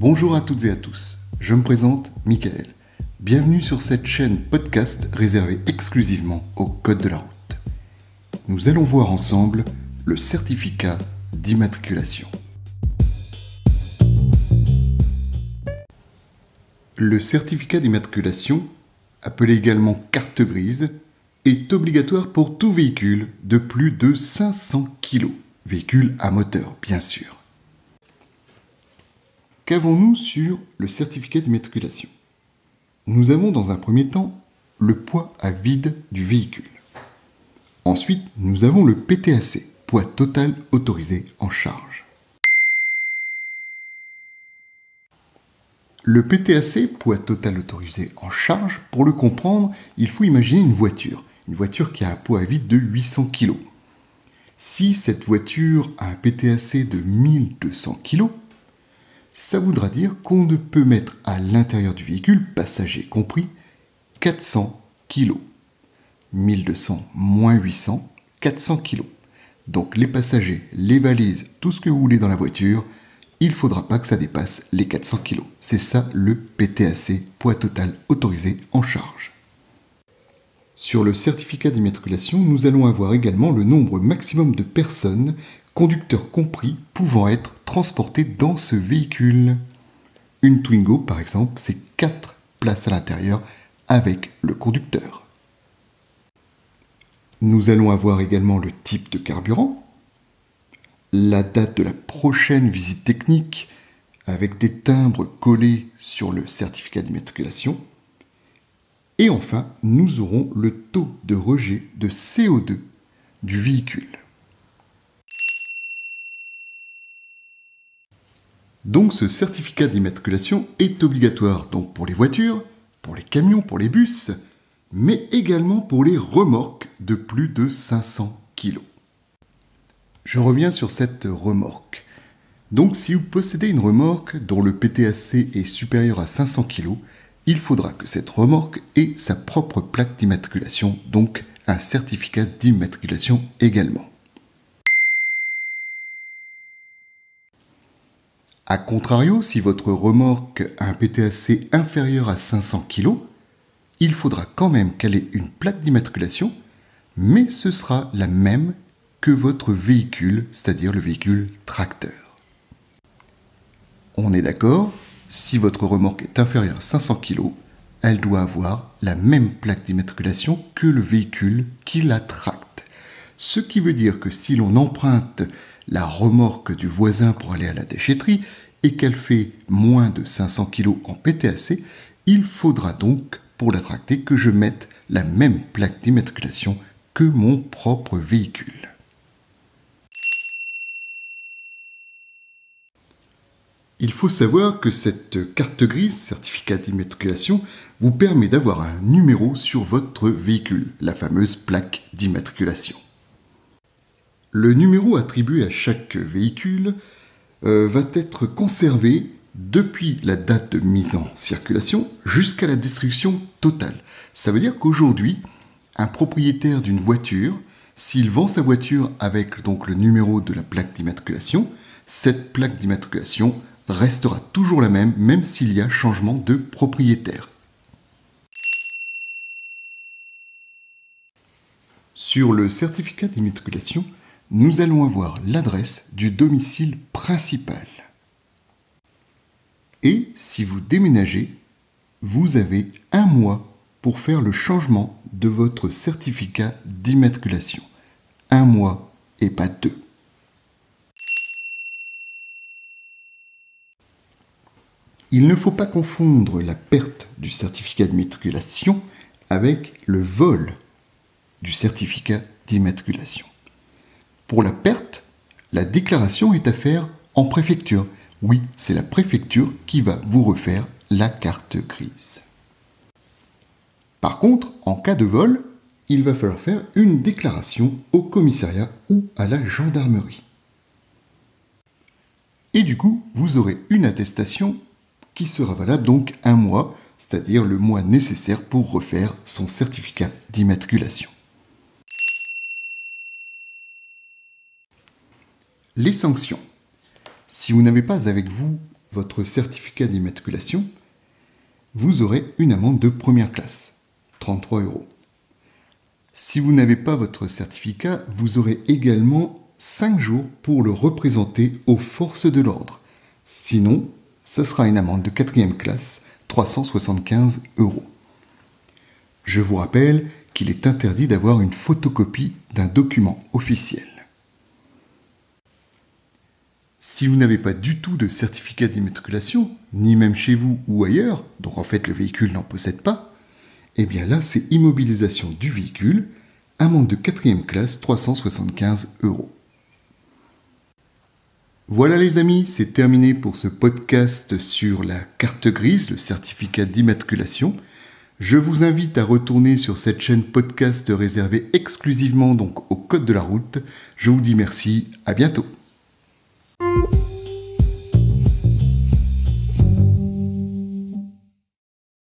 Bonjour à toutes et à tous, je me présente Michael. Bienvenue sur cette chaîne podcast réservée exclusivement au code de la route. Nous allons voir ensemble le certificat d'immatriculation. Le certificat d'immatriculation, appelé également carte grise, est obligatoire pour tout véhicule de plus de 500 kg, véhicule à moteur bien sûr. Qu'avons-nous sur le certificat d'immatriculation ? Nous avons dans un premier temps le poids à vide du véhicule. Ensuite, nous avons le PTAC, poids total autorisé en charge. Le PTAC, poids total autorisé en charge, pour le comprendre, il faut imaginer une voiture qui a un poids à vide de 800 kg. Si cette voiture a un PTAC de 1200 kg, ça voudra dire qu'on ne peut mettre à l'intérieur du véhicule, passager compris, 400 kg. 1200 moins 800, 400 kg. Donc les passagers, les valises, tout ce que vous voulez dans la voiture, il ne faudra pas que ça dépasse les 400 kg. C'est ça le PTAC, poids total autorisé en charge. Sur le certificat d'immatriculation, nous allons avoir également le nombre maximum de personnes, conducteurs compris, pouvant être transportées dans ce véhicule. Une Twingo, par exemple, c'est 4 places à l'intérieur avec le conducteur. Nous allons avoir également le type de carburant, la date de la prochaine visite technique avec des timbres collés sur le certificat d'immatriculation. Et enfin, nous aurons le taux de rejet de CO2 du véhicule. Donc ce certificat d'immatriculation est obligatoire donc pour les voitures, pour les camions, pour les bus, mais également pour les remorques de plus de 500 kg. Je reviens sur cette remorque. Donc si vous possédez une remorque dont le PTAC est supérieur à 500 kg, il faudra que cette remorque ait sa propre plaque d'immatriculation, donc un certificat d'immatriculation également. A contrario, si votre remorque a un PTAC inférieur à 500 kg, il faudra quand même qu'elle ait une plaque d'immatriculation, mais ce sera la même que votre véhicule, c'est-à-dire le véhicule tracteur. On est d'accord ? Si votre remorque est inférieure à 500 kg, elle doit avoir la même plaque d'immatriculation que le véhicule qui la tracte. Ce qui veut dire que si l'on emprunte la remorque du voisin pour aller à la déchetterie et qu'elle fait moins de 500 kg en PTAC, il faudra donc, pour la tracter, que je mette la même plaque d'immatriculation que mon propre véhicule. Il faut savoir que cette carte grise, certificat d'immatriculation, vous permet d'avoir un numéro sur votre véhicule, la fameuse plaque d'immatriculation. Le numéro attribué à chaque véhicule va être conservé depuis la date de mise en circulation jusqu'à la destruction totale. Ça veut dire qu'aujourd'hui, un propriétaire d'une voiture, s'il vend sa voiture avec donc le numéro de la plaque d'immatriculation, cette plaque d'immatriculation restera toujours la même s'il y a changement de propriétaire. Sur le certificat d'immatriculation, nous allons avoir l'adresse du domicile principal. Et si vous déménagez, vous avez 1 mois pour faire le changement de votre certificat d'immatriculation. 1 mois et pas 2. Il ne faut pas confondre la perte du certificat d'immatriculation avec le vol du certificat d'immatriculation. Pour la perte, la déclaration est à faire en préfecture. Oui, c'est la préfecture qui va vous refaire la carte grise. Par contre, en cas de vol, il va falloir faire une déclaration au commissariat ou à la gendarmerie. Et du coup, vous aurez une attestation qui sera valable donc 1 mois, c'est-à-dire le mois nécessaire pour refaire son certificat d'immatriculation. Les sanctions. Si vous n'avez pas avec vous votre certificat d'immatriculation, vous aurez une amende de première classe, 33 €. Si vous n'avez pas votre certificat, vous aurez également 5 jours pour le représenter aux forces de l'ordre. Sinon, ce sera une amende de 4e classe, 375 €. Je vous rappelle qu'il est interdit d'avoir une photocopie d'un document officiel. Si vous n'avez pas du tout de certificat d'immatriculation, ni même chez vous ou ailleurs, donc en fait le véhicule n'en possède pas, eh bien là c'est immobilisation du véhicule, amende de 4e classe, 375 €. Voilà les amis, c'est terminé pour ce podcast sur la carte grise, le certificat d'immatriculation. Je vous invite à retourner sur cette chaîne podcast réservée exclusivement donc au code de la route. Je vous dis merci, à bientôt.